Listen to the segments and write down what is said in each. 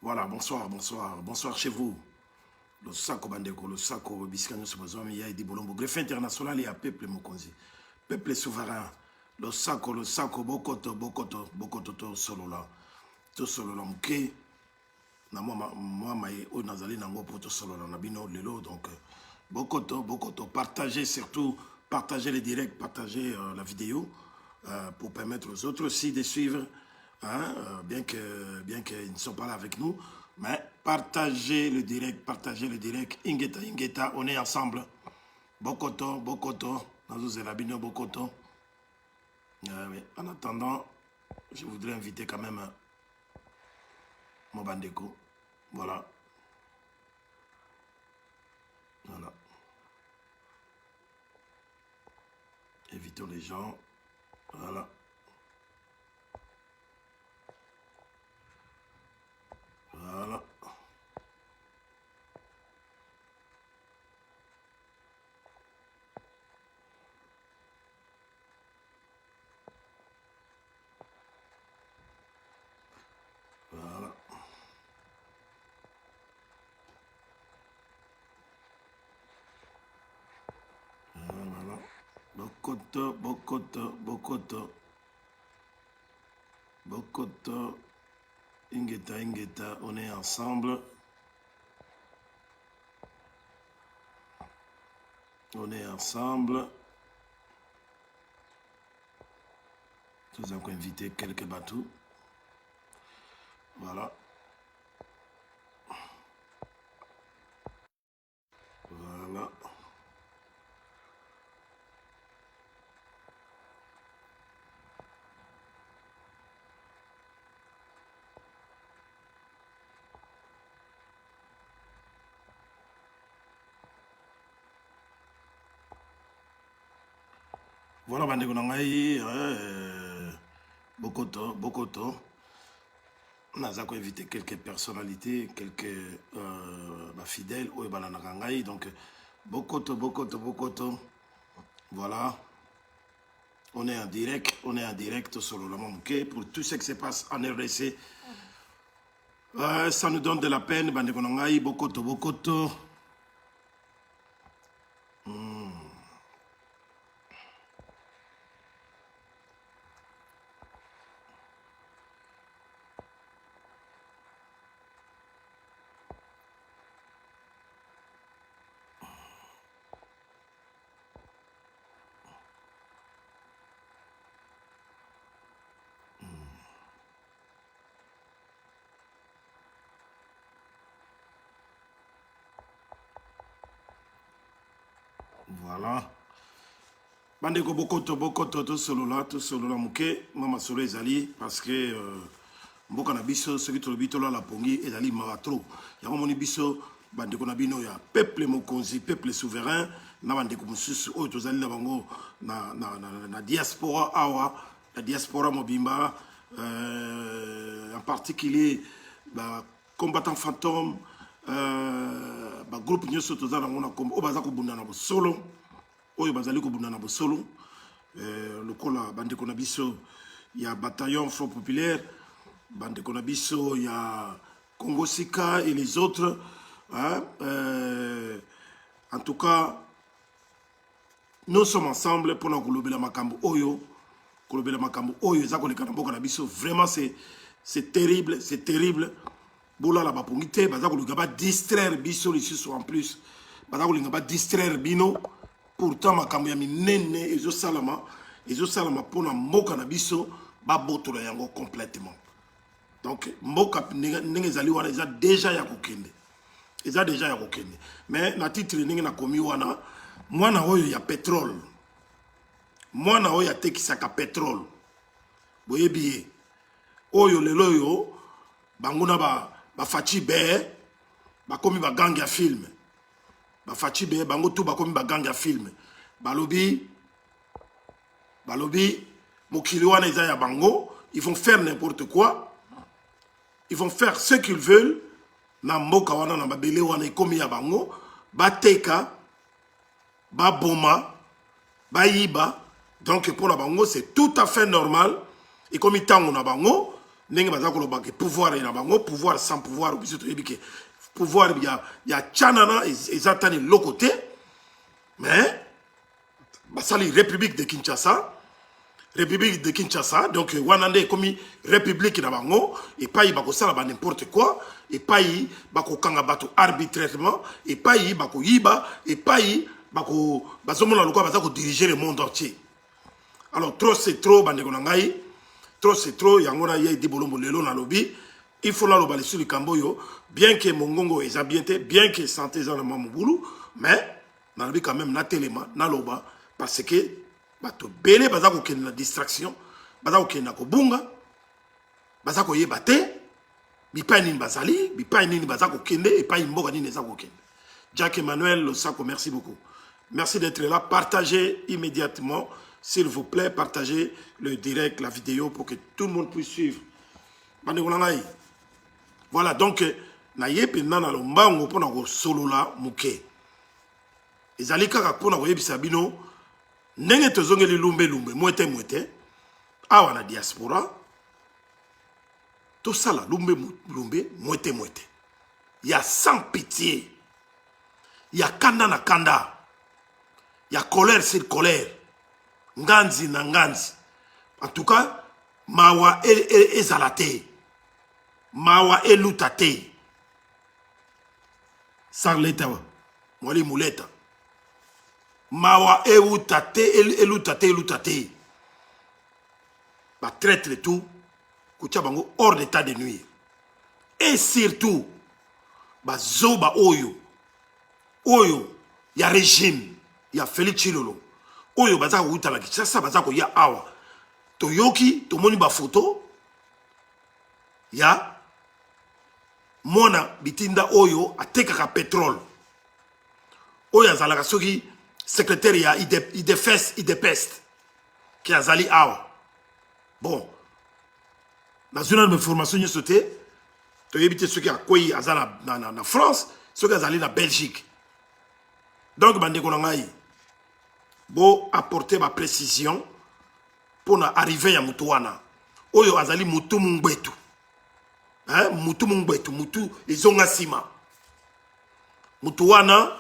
Voilà, bonsoir, bonsoir, bonsoir chez vous. Le Sako Bandeko, le Sako Biscano Sobazomi, Yaïdi Bolombo, greffe international et à peuple Mokonzi. Peuple souverain, le Sako, Bokoto, Bokoto, Bokoto, Solola. Tout Solola, Mouké. Moi, je Nazali Nango pour tout Solola, Nabino, Lelo. Donc, Bokoto, Bokoto, partagez surtout, partagez les directs, partagez la vidéo pour permettre aux autres aussi de suivre. Hein, bien qu'ils ne sont pas là avec nous, mais partagez le direct, Ingeta, Ingeta, on est ensemble. Bokoto, Bokoto, Nazo Zerabino, Bokoto. Oui. En attendant, je voudrais inviter quand même Mobandeko. Voilà. Voilà. Invitons les gens. Voilà. Voilà. Voilà. Voilà. Bokoto, Bokoto, Bokoto. Bokoto. Ingeta, Ingeta, on est ensemble. On est ensemble. Nous avons invité quelques bateaux. Voilà. Voilà. Voilà, Bandeko Nangaï, Bokoto, Bokoto. On a invité quelques personnalités, quelques fidèles, donc Bokoto, Bokoto, Bokoto. Voilà. On est en direct sur le Mamouké pour tout ce qui se passe en RDC. Ça nous donne de la peine, Bandeko Nangaï, Bokoto, Bokoto. Voilà. Bandeko Bokoto, Bokoto, tout solo là, Mouké, Mama Solo Ezali, parce que Mboka Nabiso, ce qui te le bito là, la pongi, Ezali Maratro. Il y a un biso, Bandeko Nabino, il y a peuple Mokonzi, peuple souverain, na Bandeko Moussus, Otozali Labango, na diaspora Awa, la diaspora Mobimba, en particulier, combattant fantôme, groupe Nyoso Tozana, on a comme Obazako Bundana Solo. Oyo bazali ko bundana bo solo lokola bande konabiso ya bataillon Front Populaire bande konabiso ya Congo Sika et les autres hein? En tout cas nous sommes ensemble pour nous kolobela makambo oyo ezako le kanambo konabiso vraiment c'est terrible bola la bapongite bazako le gaba distraire biso les en plus bazako le gaba distraire bino. Pourtant, makambo ya minene ezo salama pona mboka na biso ba botola yango complètement. Donc mboka ndenge ezali wana eza déjà ya kokende. Mais na titre ndenge na komi wana mwana oyo ya pétrole. Mwana oyo atekisaka pétrole. Boyebi oyo lelo yo banguna ba fachi be ba komi ba gang ya film. Bafachi be bango tout bakomi baganga film balobi mokili wana eza ya bango, ils vont faire n'importe quoi, ils vont faire ce qu'ils veulent na mboka wana na babele wana ekomi ya bango bateka baboma bayiba. Donc pour la bango c'est tout à fait normal et comme tango na bango ndenge baza koloba ke pouvoir ina bango pouvoir sans pouvoir biso to yebike pouvoir ya tchanana ezatani lokote mais basali République de Kinshasa donc wanande komi République na bango et pas bako sala ba n'importe quoi et pas bako kanga bato arbitrairement et pas bako yiba et pas bako bazomona lokwa baza ko diriger le monde entier. Alors trop c'est trop bandeko na ngai trop c'est trop yango na ye di bolombo lelo na lobby il faut la loba sur le camboyo bien que mongongo est bien bien que santé za na mamubulu mais na lobi quand même na telema na loba parce que bato belé baza ko kena distraction baza ko kena ko bunga baza ko yeba te bipai nini bazali bipai nini baza ko kende et pas imboka nini za ko kende. Jack Emmanuel Losako, merci beaucoup. Merci d'être là. Partagez immédiatement. S'il vous plaît, partagez le direct, la vidéo pour que tout le monde puisse suivre. Voilà, donc, naye pendant le mbango pour na solo la muke. Ezali kaka pour na yebisa bino ndenge tozongeli lumbe mwete awa na diaspora tout ça la lumbe mwete. Il y a sans pitié. Il y a kanda na kanda. Il y a colère sur colère. Nganzi na nganzi. En tout cas, mawa ezalate. Mawa elutate. Sarleta. Mwali muleta. Mawa elutate. Ba traite le tout. Koutia bango hors d'état de nuire. Et surtout, ba zoba oyo. Oyo, ya régime, ya Félix Chilolo. Oyo baza ko la Kinshasa baza ko ya awa. Toyoki, to moni ba photo. Ya mona bitinda oyo atekaka pétrole. Oyo azalaka soki secrétaire ya IDPEST qui azali awa. Bon. Na zona de formation ni sauté. Toyebite soki akoyi azala na France, soki azali na Belgique. Donc, bandeko nangai, bo apporter ma précision pour na arriver à Mutuana. Oyo azali mutu mungbetu. Hein? Mutu mungbetu, mutu izonga sima. Mutuana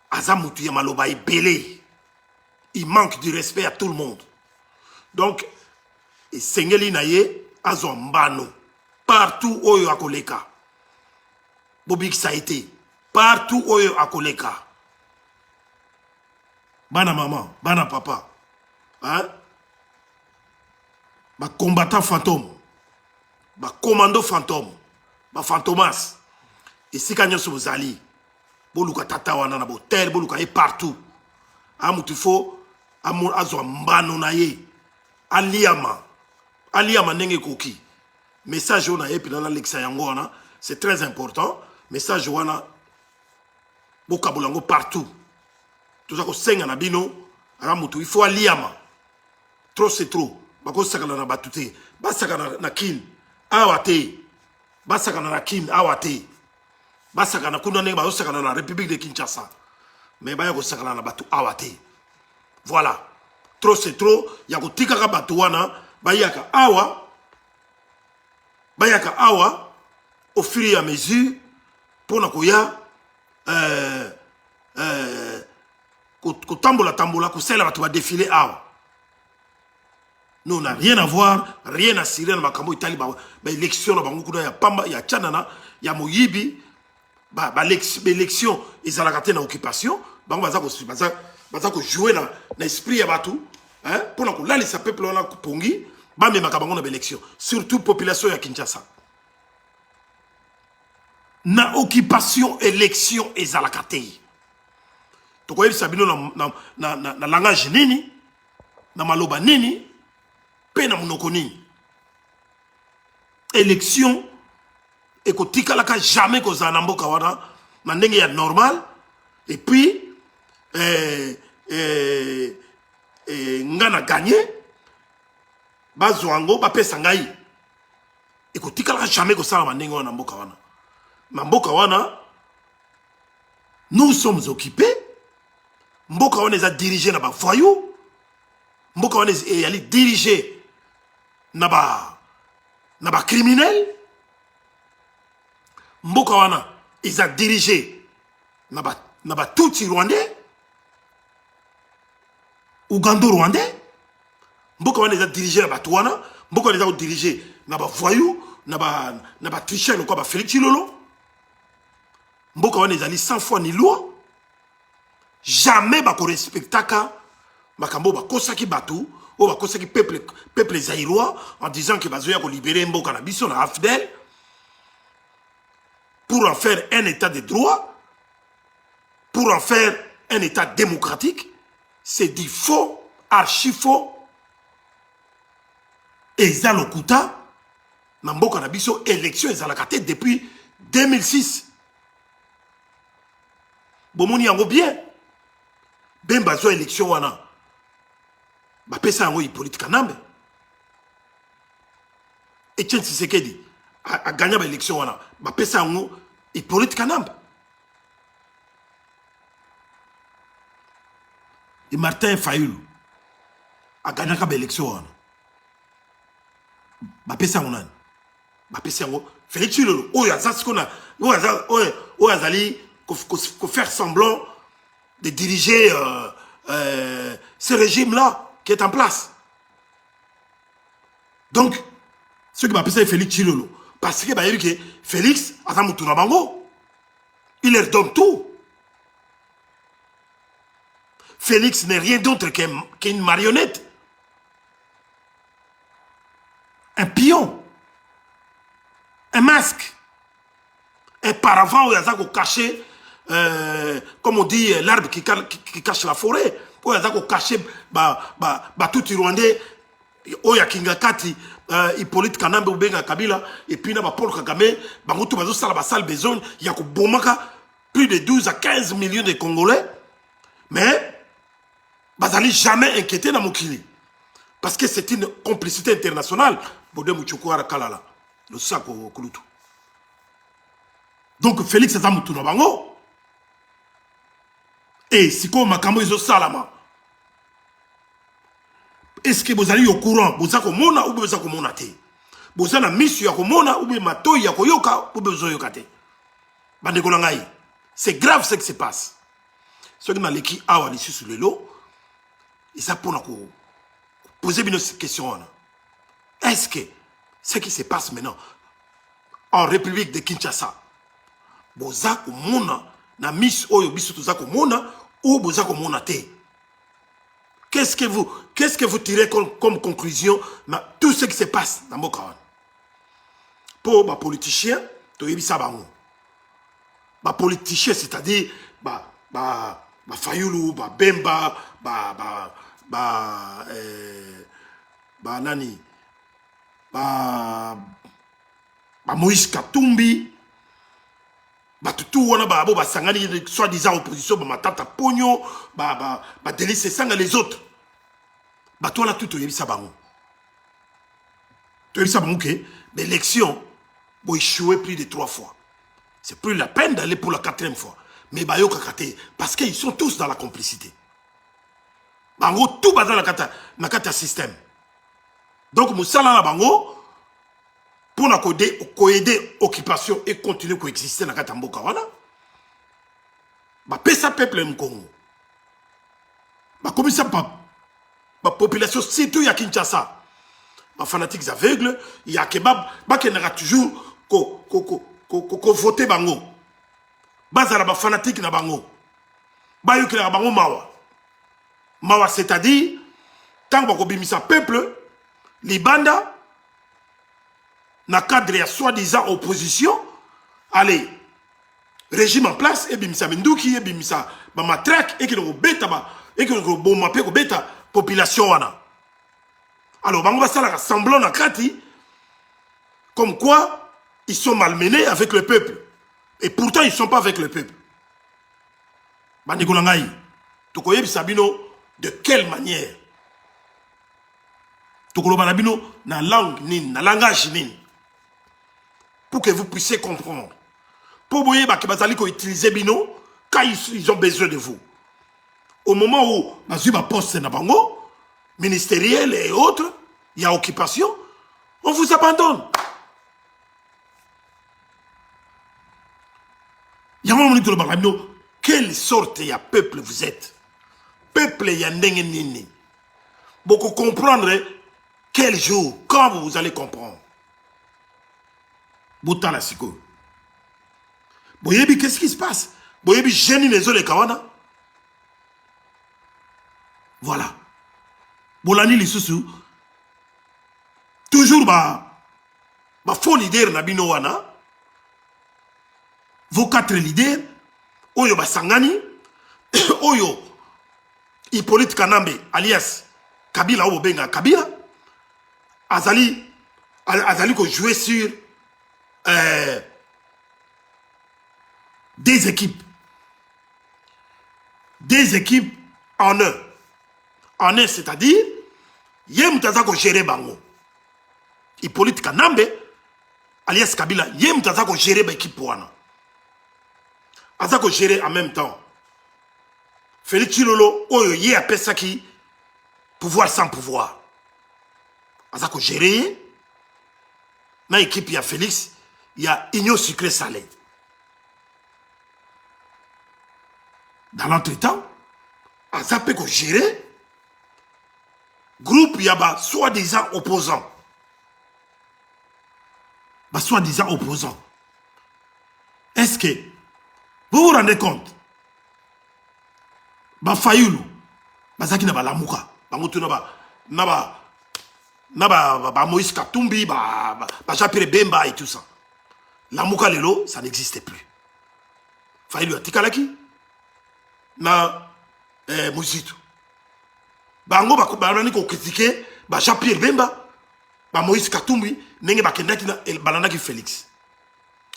aza mutu ya maloba belé. Il manque du respect à tout le monde. Donc, et sengeli naye azombano. Partout oyo akoleka. Bobik ça a été. Partout où il y a koleka. Bana maman, bana papa. Hein? Ba combattant fantôme. Ba commando fantôme. Ba fantomas. Et si kanyo so bozali. Boluka tata wana na botel, boluka e partout. Amutifo amu azwa mbano na ye. Aliama. Aliama nenge koki. Message on a epi dans l'Alexa yango wana, c'est très important. Message wana bokabolango partout. Tout ça ko senga na bino, aramutu il faut aliama. Trop c'est trop. Bako sakana na batute. Basaka na kin awate. Basaka na kin awate. Basaka na kuna nenga basaka na République de Kinshasa. Mais ba yako sakana na batu awate. Voilà. Trop c'est trop. Yako tika ka batu wana bayaka awa. Bayaka awa au fur et à mesure pour na koya tambola kusela batu ba défiler awa. Nous on n'a rien à voir, rien à cirer na makambo itali ba élection na bango kuna ya pamba ya tchanana ya moyibi ba élection ezalaka te na occupation bango baza ko jouer na esprit ya batu hein pour na ko lalisa peuple wana kupongi ba me makabango na élection surtout population ya Kinshasa na occupation élection ezalaka te. Tokoyebi sabino na langage nini na maloba nini pe na monoko nini élection ekotikalaka jamais kozala na mboka wana na ndenge ya normal et puis ngana gagné bazwango bapesa ngai ekotikalaka jamais kozala na ndenge wana na mboka wana na mboka wana nous sommes occupés. Mboka wana eza dirigé na ba voyou. Mboka wana ezali dirigé naba criminel. Mboka wana ils ont dirigé naba Tutsi rwandais, Ougando rwandais. Mboka wana ils ont dirigé naba Touana, mboka wana ils ont dirigé naba voyou, naba tricheur le quoi ba Félix Chilolo. Mboka wana ils ont 100 fois ni loi. Jamais ba ko respectaka makambo ba kosaki batu ou ba kosaki peuple zaïrois en disant que bazoya ko libérer mboka na biso na AFDEL pour en faire un état de droit, pour en faire un état démocratique. C'est du faux, archi faux. Et ça lokuta na mboka na biso élection ezalaka te depuis 2006. Bomoni yango bien. Ben bazo élection wana. Ba pesa yango Hippolyte Kanambe. Etienne Tshisekedi a gagné ba élection wana. Ba pesa yango Hippolyte Kanambe. Et Martin Fayulu a gagné ba élection wana. Ba pesa yango nani? Ba pesa yango Félix Chilolo. Oya za sikona. Oya zali ko faire semblant de diriger ce régime-là qui est en place. Donc, ce qui m'appelle Félix Chilolo, parce que Félix, il leur donne tout. Félix n'est rien d'autre qu'une marionnette. Un pion. Un masque. Un paravent où il y a caché. Comme on dit, l'arbre qui cache la forêt. Où il y a caché tout Rwandais. Oya Kingakati, Hippolyte Kanambe Ubenga Kabila, et puis na Paul Kagame, Bangoto Bazo Salaba Sal Besogne, il y a plus de 12 à 15 millions de Congolais. Mais, Bazali jamais inquiété dans Mokili. Parce que c'est une complicité internationale. Bode Mouchoukou Kalala. Le Sako Kulutu. Donc, Félix Azamoutou Bango. Et si comme Makambo Iso Salama. Est-ce que vous allez au courant? Vous avez mona ou vous avez mona te? Vous avez mis ya mona ou bien mato ya yoka ou vous avez yokate? Bande kolangai. C'est grave ce qui se passe. Ce qui m'a l'équipe a ici sur le lot. Et ça pour nous poser une question. Est-ce que ce qui se passe maintenant en République de Kinshasa, vous avez mona na mis oyo biso tozako mona ou vous avez mona te? Qu'est-ce que vous tirez comme conclusion dans tout ce qui se passe dans Mokawan? Pour les politiciens, les politiciens, c'est-à-dire Fayulu, Bemba, Nani, Moïse Katumbi, tout wana ba sangani soi-disant opposition ba matata pogno ba délice sanga les autres ba toi là tout yebisa bango to yebisa bango que l'élection bo échouer plus de 3 fois. C'est plus la peine d'aller pour la 4e fois, mais ba yo kakate parce qu'ils sont tous dans la complicité. Bango tout ba dans la kata système. Donc musala na bango pour aider occupation et continuer à exister dans le Mboka wana. Ba pesa peuple Mkongo. Ba comme ça ba population surtout ya Kinshasa. Ba fanatiques aveugles, il y a kebab ba kenera toujours ko voter bango. Ba zala ba fanatique na bango. Ba yo kenera bango mawa. Mawa c'est-à-dire tant ba ko bimisa peuple libanda na cadre ya soi-disant opposition, allez, régime en place, et bimisa Mendouki, et bimisa Mamatrak, et qui nous bêta, et qui nous bomapé, et bêta, population wana. Alors, on va faire semblant na krati, comme quoi ils sont malmenés avec le peuple. Et pourtant, ils ne sont pas avec le peuple. Bandikolangaï, Tokoyeb Sabino, de quelle manière? Tokolobanabino, na langue nin, na langage nin. Pour que vous puissiez comprendre. Pour vous voyez que utiliser bino quand ils ont besoin de vous. Au moment où vous avez un poste ministériel et autres, il y a occupation, On vous abandonne. Quelle sorte de peuple vous êtes? Peuple yandenge nini. Beaucoup comprendre quel jour, quand vous allez comprendre. Boutan la siko. Boyebi, qu'est-ce qui se passe? Boyebi, génie les autres kawana. Voilà. Bolani les sous. Toujours faux leader na bino wana. Vos 4 leaders, Oyo Basangani, Oyo Hippolyte Kanambe, alias Kabila ou Benga Kabila, Azali ko jouer sur des équipes. Des équipes en un. En un, c'est-à-dire, Yem Tazako gérer Bango. Hippolyte Kanambe, alias Kabila, Yem Tazako gérer l'équipe Wana. Azako gérer en même temps. Félix Chilolo, oyo yé appelle ça qui pouvoir sans pouvoir. Azako gérer. Dans l'équipe, il y a Félix, il y a Igno Sucré Salé. Dans l'entretemps, Azako gérer. Groupe, il y a soi-disant opposants. Soi-disant opposants. Est-ce que vous vous rendez compte? Fayulu, Bazaki na Lamuka, Bamutu na Moïse Katumbi, Japire Bemba et tout ça. Lamuka lelo, ça n'existait plus. Fayulu a tikalaki na Mozitu. Bango bakubalani ko critiquer Japire Bemba, Moïse Katumbi, nenge bakendaki na balanaki Félix.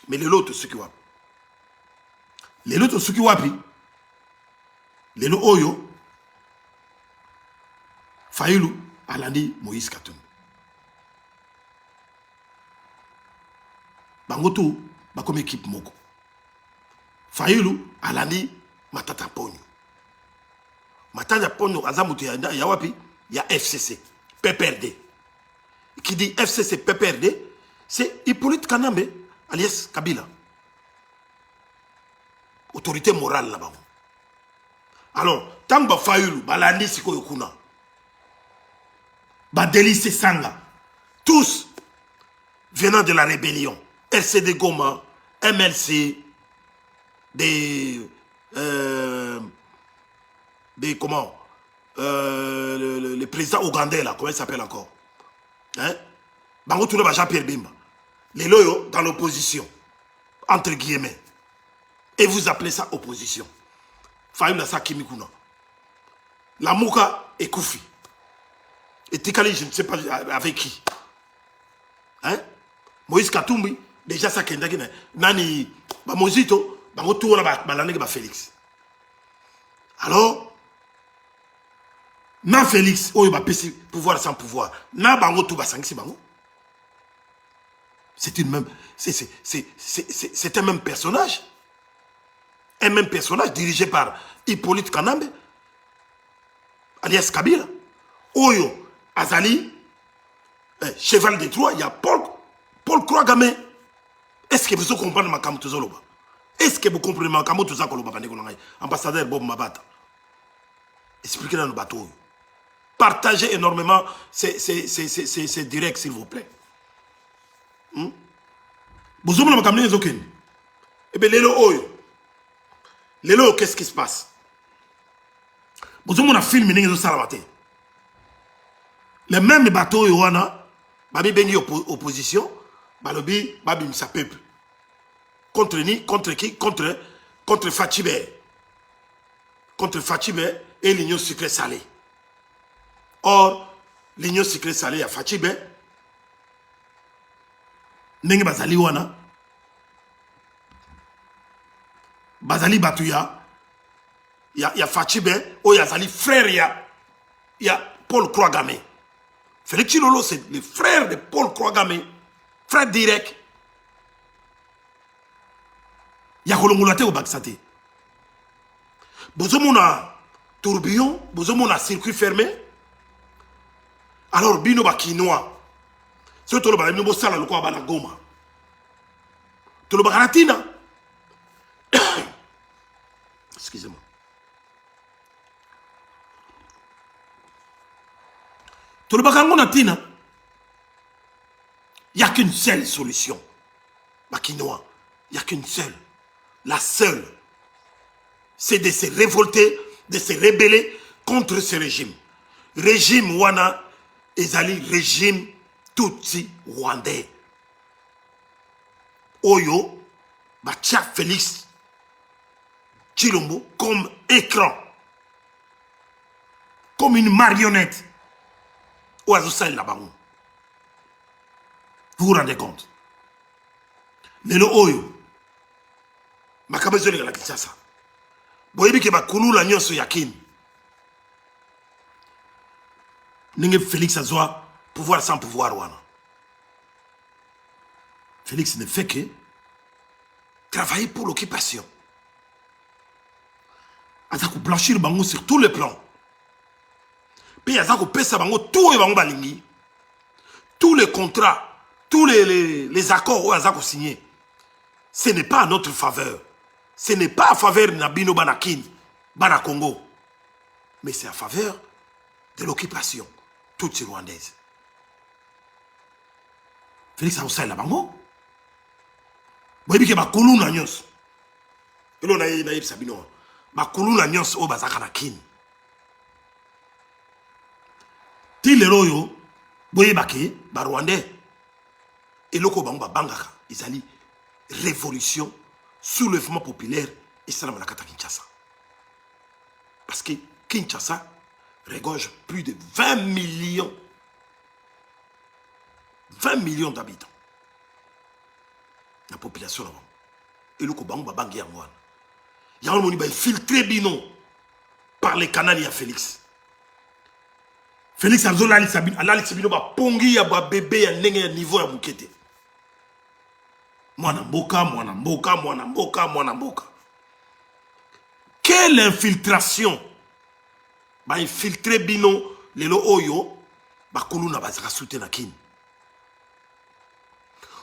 Mais lelo to ce qui va. Lelo to suki wapi? Lelo oyo Fayulu alandi Moïse Katumbi. Bangoto bakomi équipe moko. Fayulu alandi Matata Ponyo. Matata Ponyo azamutu ya wapi? Ya FCC, PPRD. Qui dit FCC PPRD, c'est Hippolyte Kanambe alias Kabila. Autorité morale là-bas. Alors, tant que Fayulu, Balandi Siko Yokuna, Badelice Sanga, tous venant de la rébellion, RCD Goma, MLC, des comment, le président ougandais là, comment il s'appelle encore? Hein? Bango Touré Jean-Pierre Bimba. Les loyaux dans l'opposition, entre guillemets. Et vous appelez ça opposition. Fayulu Nasa Kimikuna. La Mouka et Koufi. Et Tikali, je ne sais pas avec qui. Hein? Moïse Katumbi, déjà ça kendaki nani Mozito, Bangotou la balane ba Félix. Alors, na Félix, oh il va passer pouvoir sans pouvoir. Na Bangotou ba sangisi Bango. C'est une même, c'est un même personnage. Un même personnage dirigé par Hippolyte Kanambe, alias Kabila. Oyo, Azali, cheval de Troie, il y a Paul Kouagame. Est-ce que vous comprenez ma Kamutuzoloba? Est-ce que vous comprenez ma Kamutuzakoloba? Ambassadeur Bob Mabata. Expliquez-nous le bateau. Partagez énormément, c'est direct, s'il vous plaît. Vous avez ma Kamutuzoloba? Eh bien, Lélo Oyo. Lélo, qu'est-ce qui se passe? Vous avez un film de Salamate. Les mêmes bateaux, il y a une opposition, Balobi, Babim, sa peuple. Contre qui? Contre Fatibé. Contre Fatibé et l'Union Sucré Salé. Or, l'Union Sucré Salé à Fatibé, Nenge Bazali Wana, Bazali Batouya, il y a Fatibé, ou il y a Zali frère, il y a Paul Kouagame. Félix Chilolo, c'est le frère de Paul Kouagame, frère direct. Il y a Kolongolate au Baksate. Bozomona tourbillon, Bozomona circuit fermé. Alors, Bino Bakinois, So to le ba bino sala le ko ba na Goma. To le ba ratina. Excusez-moi. To le ba ngona tina. Il n'y a qu'une seule solution. Makinoa, il n'y a qu'une seule. La seule, c'est de se révolter, de se rebeller contre ce régime. Régime Wana, ezali régime Tutsi Rwandais. Oyo, Batia Félix Tshilombo comme écran, comme une marionnette. Oazo là-bas. Vous vous rendez compte? Lelo Oyo, Makabezo de la Kinshasa. Boyebi ke bakulu la nyonso yakin. Ninge Félix Azwa, pouvoir sans pouvoir wana. Félix ne fait que travailler pour l'occupation. Azako blanchir bango sur tous les plans. Puis Azako pesa bango tout et bango balingi. Tous les contrats, tous les accords où Azako signé, ce n'est pas à notre faveur. Ce n'est pas à faveur de Nabino Banakin, Bana Congo. Mais c'est à faveur de l'occupation toute rwandaise. Félix Azwa la bango. Boyebi ke bakulu na nyonso. Elo na yeba sabino. Bakulu na nyonso o bazaka na kin. Ti lelo yo boyeba ke ba Rwandais eloko bango bangaka ezali révolution, soulèvement populaire et ça na kata Kinshasa. Parce que Kinshasa regorge plus de 20 millions d'habitants. La population là-bas. Et le Kobango va banguer en moi. Il y a un monde qui est filtré bino par les canaux de Félix. Félix Abzola Ali Sabino va pongi ya bébé ya nenge ya niveau ya mukete. Mwana mboka. Quelle infiltration ba infiltré bino lelo oyo ba kuluna bazaka soutenir kin.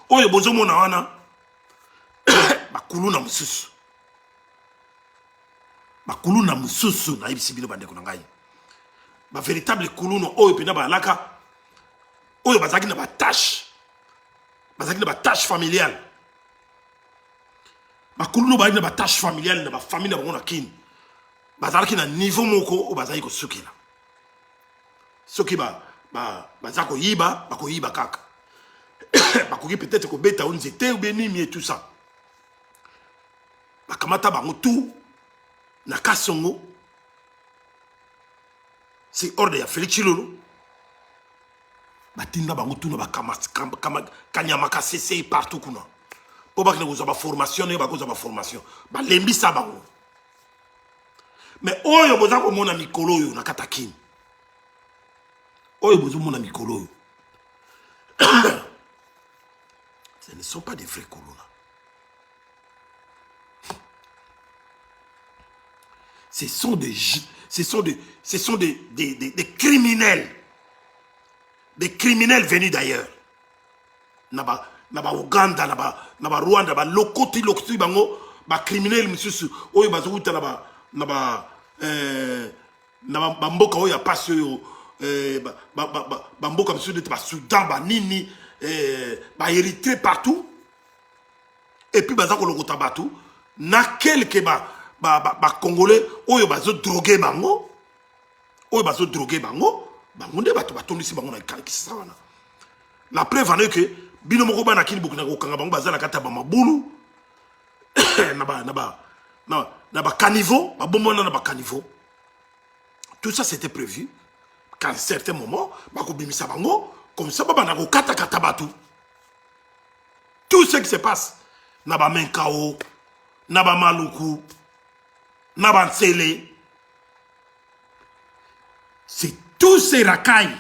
Oyo bozo mona wana bakuluna mususu na ibisi bino bande kuna ngai ba véritable kuluna oyo pena ba alaka oyo bazaki na ba tâche familiale bakuluna ba na ba tâche familiale na ba famille na bango na kin bazalaki na niveau moko o bazaki ko sukila soki bazako yiba bakoyiba kaka bakoki peut-être ko beta onzete ou benimi et tout ça. Bakamata bango tout na Kasongo, c'est hors de ya Félix Tshilombo. Batinda bango tout na bakanyamaka CC partout kuna. Po bakina ko za formation ne bakoza ba formation. Ba lembisa bango. Mais oyo boza ko mona mikolo yo na katakini. Oyo bozo mona mikolo yo. Ce ne sont pas des vrais colons. Ce sont des criminels. Des criminels venus d'ailleurs. Naba Ouganda, naba Rwanda, naba lokoti bango, ba criminels monsieur oyo bazuta naba mboka oyo passe yo ba mboka monsieur de Soudan ba nini ba Érythrée partout. Et puis bazako lokota batou na quelque Congolais, oyo bazo droguer bango, bango nde bato batondisi bango na Kinshasa wana. La preuve en est que bino moko bana kini bokuna ko kanga bango bazala kata ba mabulu na ba caniveau, ba bomona na ba caniveau. Tout ça c'était prévu qu'à un certain moment bako bimisa bango comme ça bana ko kata batou. Tout ce qui se passe na ba Menkao, na ba Maluku, Nabansele, c'est tous ces racailles.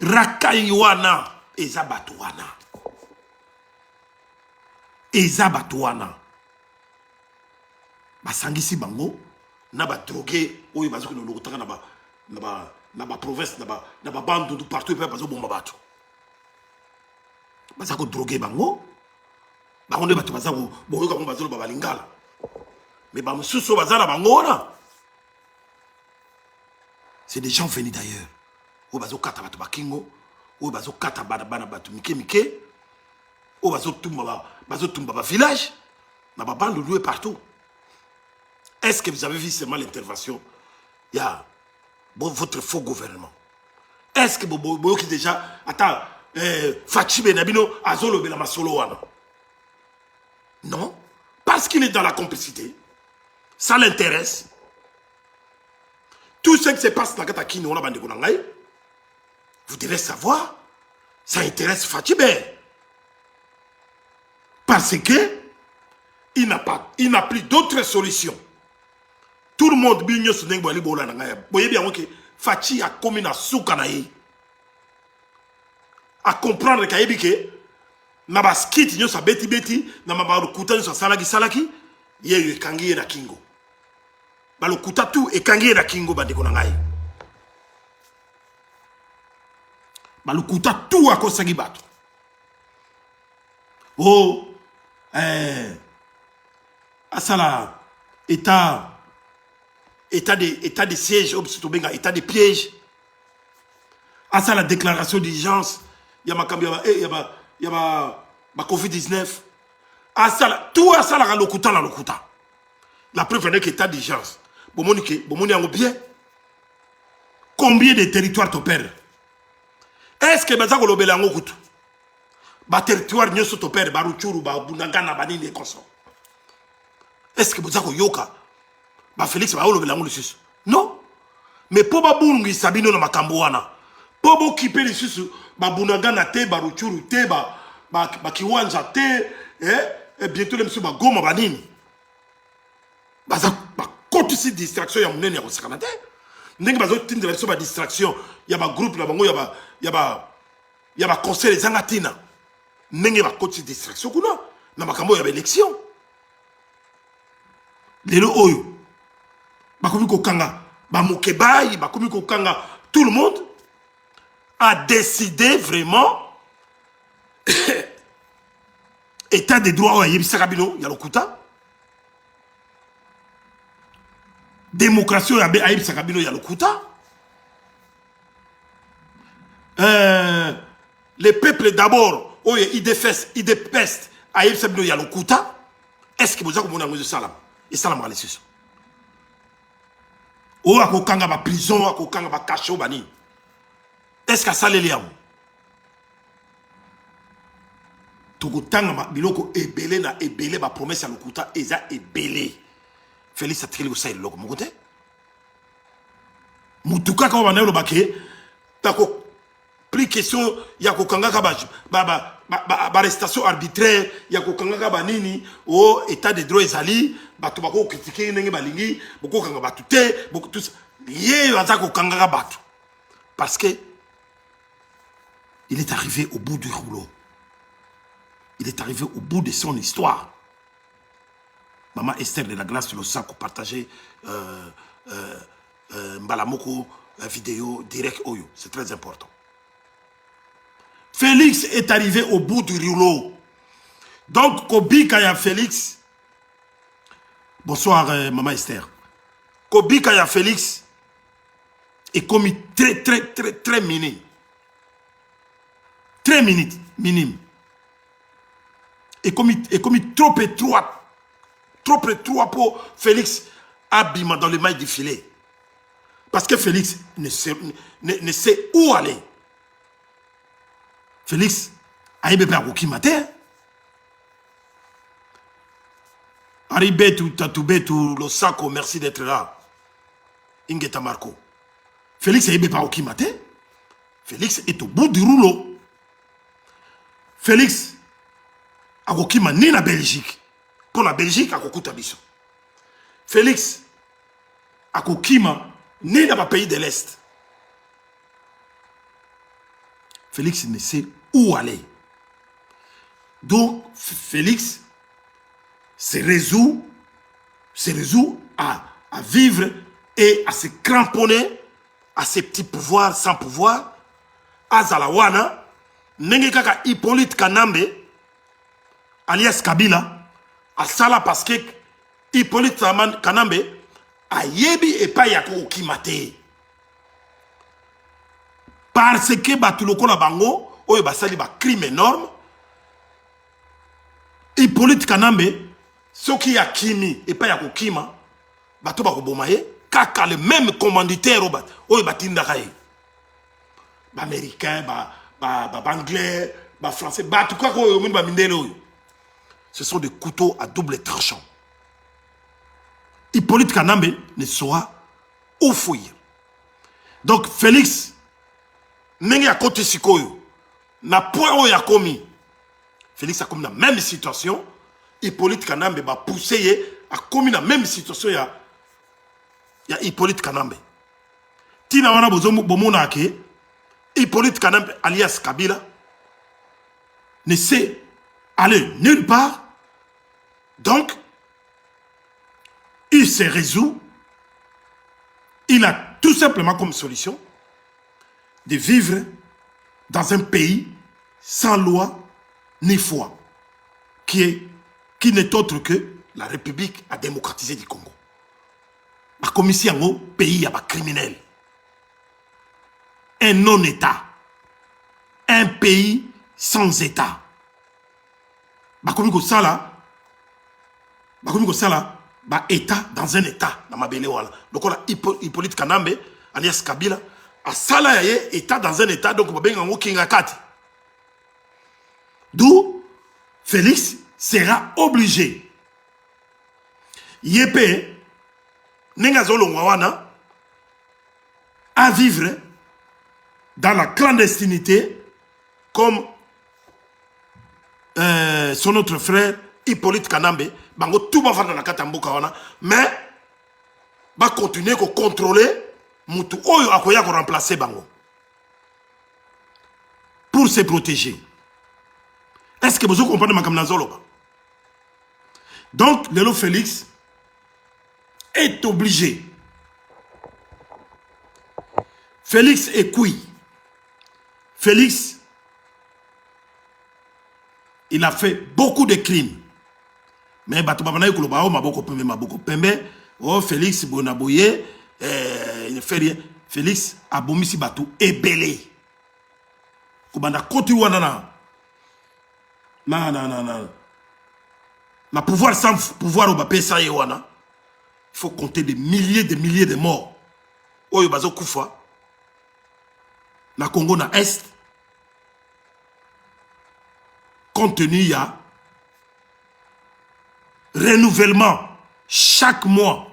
Racailles wana, ezabatuana. Basangisi bango, naba drogué, oyo bazuki no lokotaka dans la province, dans la bande, partout, il peut pas bon bateau. Baza ko droguer bango. Bango ne bato baza ko boyo ka bazo ba balingala. Mais ba mususu baza na bango na. C'est des gens venus d'ailleurs. O bazo kata bato bakingo, o bazo kata bana bato mike. O bazo tumba ba village. Na ba bande loué partout. Est-ce que vous avez vu seulement l'intervention? Il y a votre faux gouvernement. Est-ce que vous qui déjà attends Fachibe Nabino Azolo Belama Soloana? Non, parce qu'il est dans la complicité. Ça l'intéresse. Tout ce qui se passe dans Katakini, vous devez savoir, ça intéresse Fachibe. Parce que il n'a plus d'autre solution. Tout le monde bigno se n'engbo ali bola nangaya. Voyez bien que Fachi a commis na soukanaye. À comprendre qu'il y a na baskit nyo sa beti na mabarukuta nyo sa salaki ye kangiye na kingo. Balukuta tu e kangiye na kingo bandeko na ngai. Balukuta tu akosagi bato. Oh asala état de siège, état de piège. À ça, la déclaration d'urgence, il y a ma Covid-19. À ça, tout à ça, la locuta. La preuve est que état d'urgence. Bien. Combien de territoires t'opèrent? Est-ce que Bazako l'obélango kutu? Ba territoire n'y a t'opère, Baruchuru, Bunagana, Banini et Koso. Est-ce que Bazako yoka? Ba Félix ba olo belango lisusu. Non. Mais pour ba bungi sabino na makambo wana. Pour bo kipe lisusu ba bunagana te ba ruchuru te ba kiwanja te et bientôt le monsieur ba goma banini. Ba kotu si distraction ya munene ya kosekana te. Ndenge bazo tindela biso ba distraction ya ba groupe na bango ya ba conseil les angatina. Ndenge ba kotu si distraction kuna na makambo ya ba élection. Lelo oyo Bakomi Kokanga, Bamukebaï, Bakomi Kokanga, tout le monde a décidé vraiment état des droits à Yébissa Rabino, Yalokuta. Démocratie à Yébissa Rabino, Yalokuta. Les peuples d'abord, ils dépestent à Yébissa Rabino, Yalokuta. Est-ce que vous avez un salam? Et salam à l'essence. Ou à kokanga ba prison, à kokanga ba cachot bani. Est-ce que ça les liam? Tokotanga ma biloko ebele na ebele ba promesse à lokuta eza ebele. Félix a tiré le saïd loko mon côté. Mutuka ka ba bake tako pris question ya kokanga ka ba arrestation arbitraire ya kokanga ka ba nini au état de droit ezali. Bato bako critiquer nenge balingi boko kanga batu te boko tous yé bazako kanga batu parce que il est arrivé au bout du rouleau. Il est arrivé au bout de son histoire. Maman Esther de la Glace le sac partager Mbalamoko vidéo direct Oyo, c'est très important. Félix est arrivé au bout du rouleau. Donc Kobi Kaya Félix. Bonsoir, Maman Esther. Kobi Kaya Félix est commis très minime. Très minime. Et commis trop étroit pour Félix abîmer dans les mailles du filet. Parce que Félix ne sait où aller. Félix a eu bébé à Rokimate. Aribetu, Tatubetu, Losako, merci d'être là. Ingeta Marco. Félix est pas au Kimate. Félix est au bout du rouleau. Félix a Rokima ni la Belgique. Pour la Belgique, a Kokuta Biso. Félix a Kokima ni dans le pays de l'Est. Félix ne sait où aller. Donc, Félix se résout à vivre et à se cramponner à ses petits pouvoirs sans pouvoir, azala wana, ndenge kaka Hippolyte Kanambe, alias Kabila, asala parce que Hippolyte Kanambe a yebi et pas yako okimate. Parce que batuloko la bango, oye basali ba crime énorme, Hippolyte Kanambe, ce qui a kimi et pas yako kima, bato ba kobomaye, kaka le même commanditaire oye batindakaye. Ba américain, ba anglais, ba français, ba tout quoi ko ba mindelo. Ce sont des couteaux à double tranchant. Hippolyte Kanambe ne sera où fouiller. Donc Félix, n'engue à côté sikoyo, na point où il a commis. Félix a commis la même situation. Hippolyte Kanambe va pousser, a commis la même situation. Il y a Hippolyte Kanambe. Tina wana bomona ke Hippolyte Kanambe alias Kabila ne sait aller nulle part. Donc, il se résout, il a tout simplement comme solution de vivre dans un pays sans loi ni foi, qui n'est autre que la République à démocratiser du Congo. La commission au pays à criminel. Un non-État. Un pays sans État. La commission ça là, État dans un État. Dans ma belle wala. Donc on a Hippolyte Kanambe, alias Kabila, a sala État dans un État, donc on va bien kinga kati. D'où Félix sera obligé. Yépé, Nengazolo Mwawana, à vivre dans la clandestinité comme son autre frère Hippolyte Kanambe. Bango tout va faire dans la katamboka wana, mais va continuer à contrôler mutu oyo akoya ko remplacer bango pour se protéger. Est-ce que vous comprenez ma kamnazolo? Donc Lelo Félix est obligé. Félix est cuit. Félix, il a fait beaucoup de crimes. Mais oh Félix Bonaboye, il fait rien. Félix a bomisi batou ébélé. Kubanda koti wana na pouvoir sans pouvoir au bapesa wana. Il faut compter des milliers de morts. Oyo bazo kufa. Na Congo na Est. Compte tenu ya renouvellement chaque mois.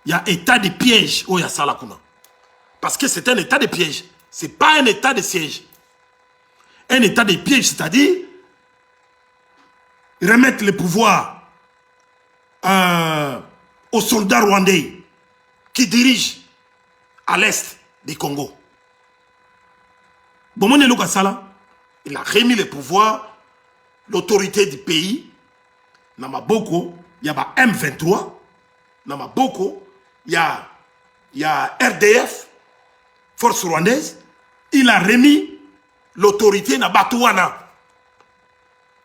Il y a état de piège au Salakuna. Parce que c'est un état de piège. Ce n'est pas un état de siège. Un état de piège, c'est-à-dire remettre le pouvoir aux soldats rwandais qui dirigent à l'est du Congo. Bomone Lokasala, il a remis le pouvoir, l'autorité du pays. Namaboko, il y a M23. Namaboko, il y a RDF, Force rwandaise. Il a remis l'autorité na Batouana,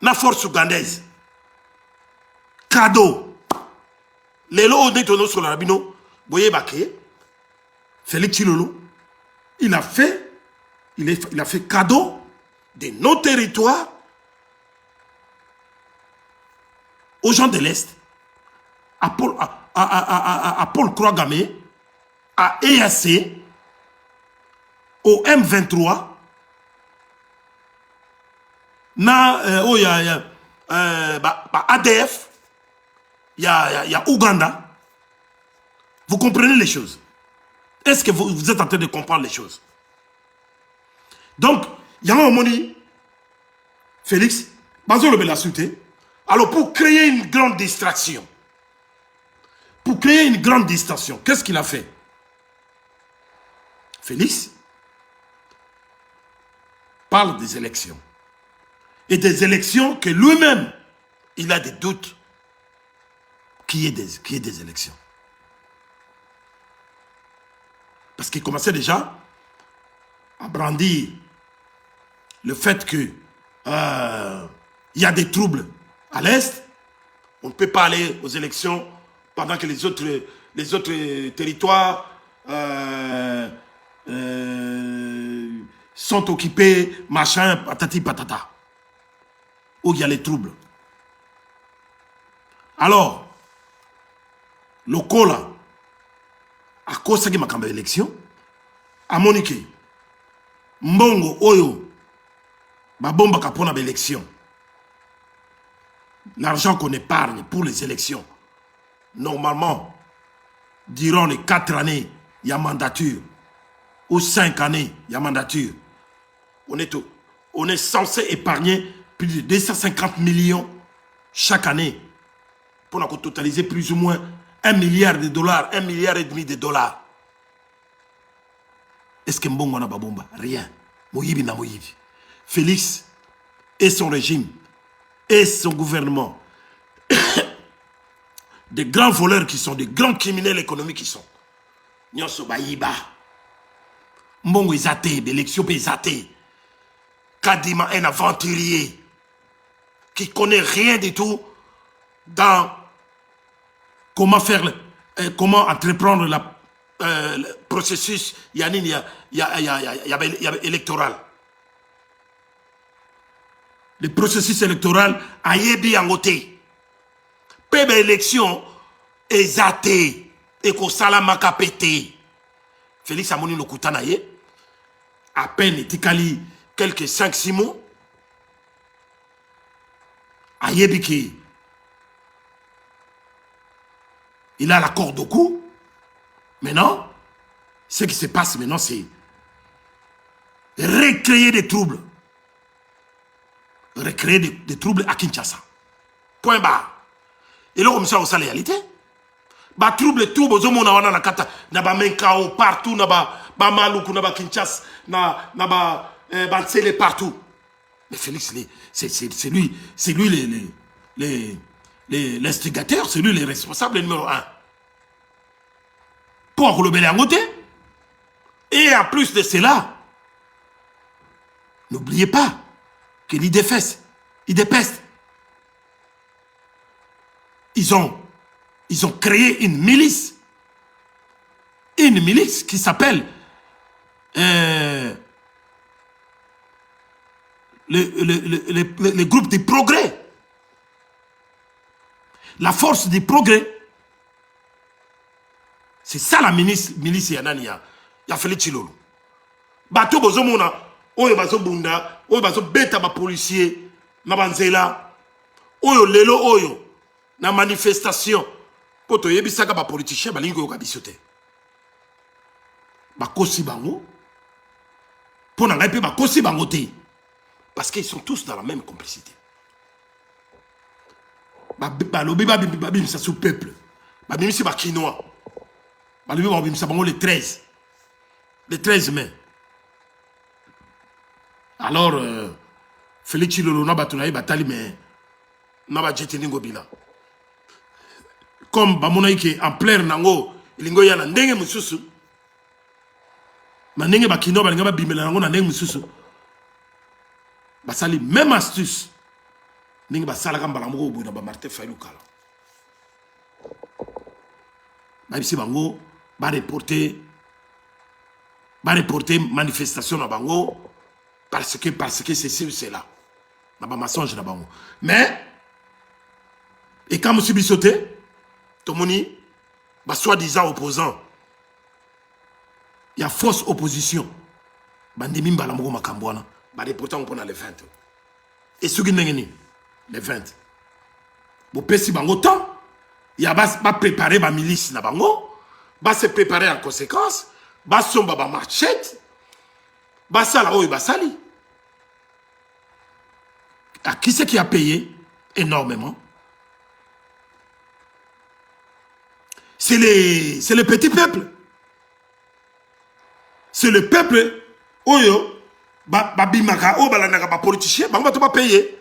na Force ougandaise. Cadeau. Les lots on sur la rabino, Boye Baké, Félix Chilolo, il a fait cadeau de nos territoires aux gens de l'Est, à Paul Croix-Gamé, à EAC, au M23, ADF, il y a Ouganda. Vous comprenez les choses? Est-ce que vous êtes en train de comprendre les choses? Donc, il y a un moment, Félix, Bazo le suite. Alors, pour créer une grande distraction, qu'est-ce qu'il a fait? Félix parle des élections. Et des élections que lui-même, il a des doutes qu'il y ait des élections. Parce qu'il commençait déjà à brandir le fait que y a des troubles à l'Est. On ne peut pas aller aux élections pendant que les autres territoires sont occupés, machin, patati patata. Où il y a les troubles. Alors, le Kola, à cause de ma élection, à Monique, Mbongo, Oyo, ma bombe capona l'élection. L'argent qu'on épargne pour les élections, normalement, durant les 4 années, il y a mandature, ou 5 années, il y a mandature. On est censé épargner plus de 250 millions chaque année pour totaliser plus ou moins 1 milliard de dollars, 1,5 milliard de dollars. Est-ce que Mbongo n'a pas bomba? Rien. Moïbi n'a Moïbi. Félix et son régime et son gouvernement, des grands voleurs qui sont, des grands criminels économiques qui sont. Nyonso Baïba. Mbongo est athée, l'élection est athée. Kadima est un aventurier qui ne connaît rien du tout dans comment faire, comment entreprendre le processus électoral. Le processus électoral a yebi en côté. Pebe élection est athée et qu'on salamaka pété. Félix Amoni Lokutanaye, à peine Tikali quelques 5-6 mots, à Yebiki, il a la corde au cou. Maintenant, ce qui se passe maintenant, c'est recréer des troubles. Recréer des troubles à Kinshasa. Point barre. Et là, comme ça, on sait la réalité. Bah, trouble, tout, bozomo na wana na kata, na ba menkao partout, na ba maluku, na ba Kinshasa, na ba bansele partout. Mais Félix, c'est lui l'instigateur, c'est lui le responsable numéro 1. Pour le en côté. Et en plus de cela, n'oubliez pas que l'IDFS, ils ont créé une milice qui s'appelle le groupe du progrès. La force du progrès. C'est ça la milice Yanania. Il a fait le chilolo. Bato bozomona, oyo bazo bunda, oyo bazo beta ba policier, na banzela, oyo lelo oyo, na manifestation. Poto yebisaka ba politicien balingo yoka bisote. Ba kosi bango. Pona ngai ba kosi bango te. Parce qu'ils sont tous dans la même complicité. Ba lobi ba bim sa sous peuple. Ba bim si ba quinoa. Ba lobi ba bim sa bango le 13. Le 13 mai. Alors, Félix Chilolo n'a pas tourné batali mais n'a pas jeté ningo bila. Comme bamonaïke en plein nango, lingo yana ndenge mususu. Manenge bakino balinga ba bimela nango na ndenge mususu. Basali même astuce. Ninga basala kamba lango bu na ba Martin Fayulu kala. Ba bisi bango ba reporter manifestation na bango parce que c'est là. Na ba mensonge na bango. Mais et quand monsieur Bissoté Tomoni ba soi-disant opposant, il y a fausse opposition. Bandemi mbala moko makambwana ba reporter on pona le 20. Et ce qui n'est le 20. Bo pesi bango temps, il y a ba préparer ba milice na bango, ba se préparer en conséquence, ba somba ba machette, ba sala oyo ba sali. À qui c'est qui a payé énormément? C'est le petit peuple. C'est le peuple oyo ba bimaka o balanaka ba politicien bango ba payer.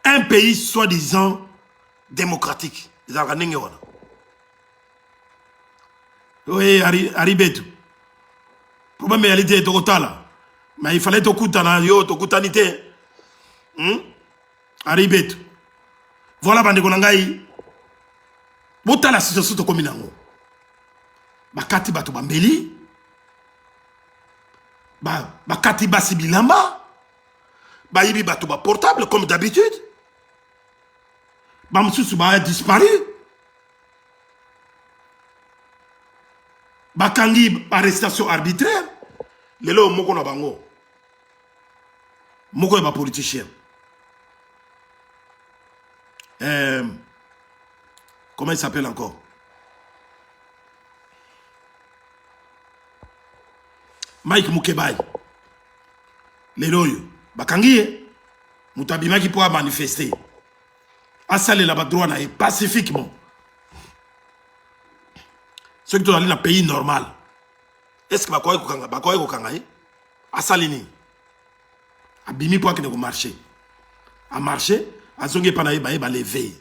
Un pays soi-disant démocratique. Oui, Aribetu. Problème est réalité tokotala. Mais il fallait tokutana yo tokutanité. Aribetu. Voilà bande konangai. Botala situation to kominango. Bakati bato bambeli. Bakati basi bilamba. Bayibi bato ba portable comme d'habitude. Bamsusu ba disparu. Bakangi arrestation arbitraire. Lelo moko na bango. Moko ba politicien. Comment il s'appelle encore? Mike Mukebai. Lelo yo. Bakangi mutabimaki pour manifester. Asale la droit na pacifiquement. Ceux qui sont allés dans un pays normal. Est-ce que bakoye kokanga asalini abimi pour que ne marcher. A marcher, azonge panaye ba lever.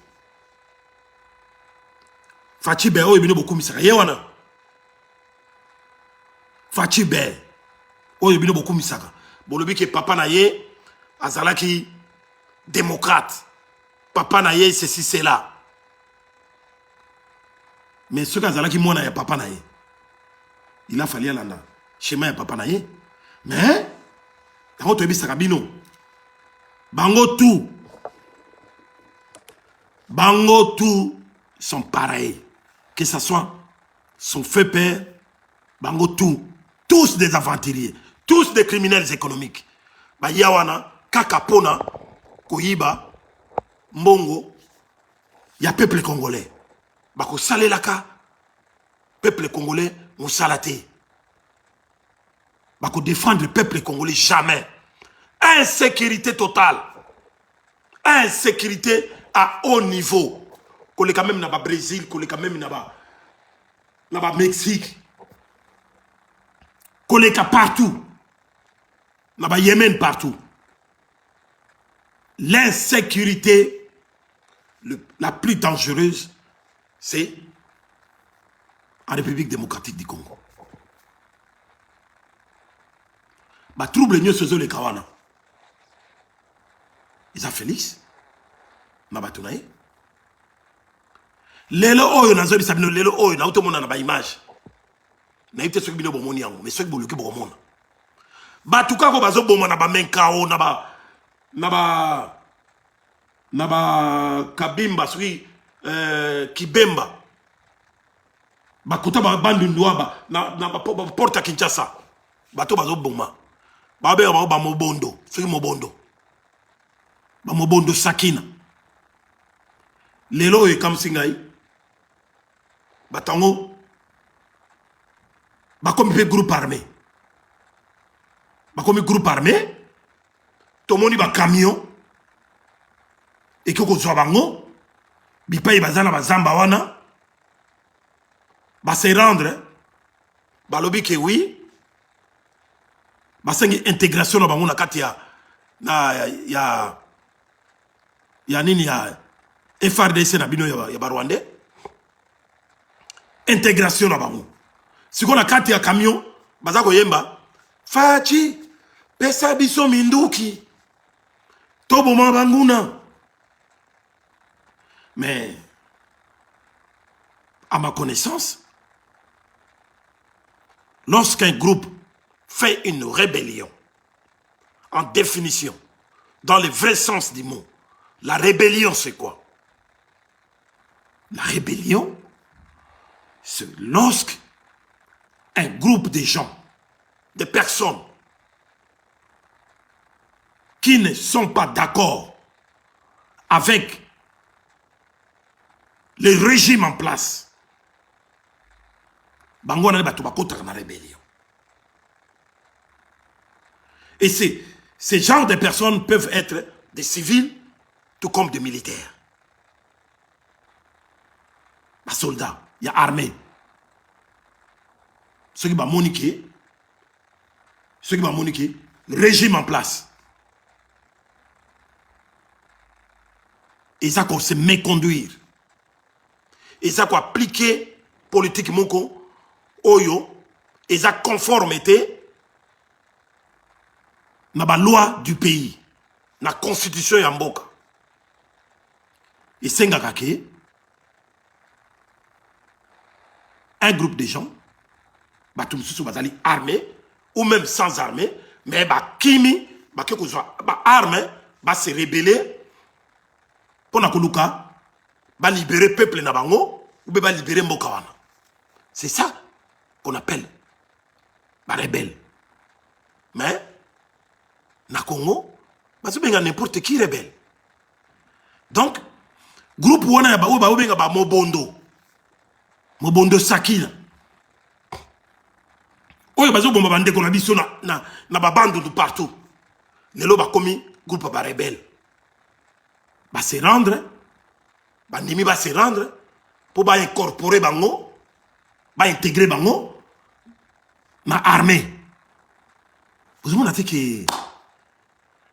Fachi be oyo bino beaucoup misaka yewana. Fachi be oyo bino beaucoup misaka. Bolobi ke papa na ye azalaki démocrate. Papa na ye ceci c'est là. Mais ce qu'azalaki mona ya papa na ye. Il a fallu aller chemin ya papa na ye. Mais tango to ebisaka bino. Bango tout sont pareils. Que ce soit son feu père, bango tout. Tous des aventuriers. Tous des criminels économiques. Ba yawana, kakapona, koyiba, mbongo, ya peuple congolais. Bako salé laka, peuple congolais, on salaté. Bako défendre le peuple congolais, jamais. Insécurité totale. Insécurité à haut niveau. Qu'on est quand même dans le Brésil, qu'on est quand même dans le Mexique. Qu'on est partout. Dans le Yémen, partout. L'insécurité la plus dangereuse, c'est en République démocratique du Congo. Bah, trouble mieux ce les Kawana. Ils ont Félix. Nabatunaï. Lelo oyo nazo bisabino lelo oyo na utomona na ba image. Na ite soki bino bomoni yango, mais soki boluki bomona. Ba tuka ko bazo bomona ba menkao na ba kabimba soki kibemba. Ba kota ba bandu ndwa na porta Kinshasa. Bato bazo boma. Ba be ba mobondo, soki mobondo. Ba mobondo sakina. Lelo oyo kamsingai. Batango bakomi pe groupe armé tomoni ba camion et koko zwa bango bipai bazana bazamba wana ba se rendre balobi ke oui basengi intégration na bango na kati ya nini ya FRDC na bino ya Barwandais. Intégration na bango. Si on a kati ya camion, bazako yemba, fachi, pesa biso minduki, tobo mabanguna. Mais, à ma connaissance, lorsqu'un groupe fait une rébellion, en définition, dans le vrai sens du mot, la rébellion c'est quoi? La rébellion, c'est lorsque un groupe de gens, de personnes qui ne sont pas d'accord avec le régime en place, la rébellion. Et ces genres de personnes peuvent être des civils tout comme des militaires. Des soldats. Il y a armée. Ceux qui vont moniquer, le régime en place. Et ça qu'on se méconduire. Et ça qu'on appliquer politique moko oyo eza conformité na ba loi du pays na constitution ya mboka esengaka ke un groupe de gens bato mosusu bazali armé ou même sans armée mais bakimi bake kozwa ba arme ba se rebeller pona koluka ba libérer peuple na bango ou ba libérer mboka wana. C'est ça qu'on appelle ba rebelle. Mais na Congo bazo benga n'importe qui rebelle. Donc groupe wana ya ba benga ba Mobondo Sakina oyo bazo bomba bande ko na biso na ba bande de partout. Lelo ba komi groupe ba rebelle. Ba se rendre ba nimi ba se rendre pour ba incorporer bango ba intégrer bango na armée. Vous avez dit que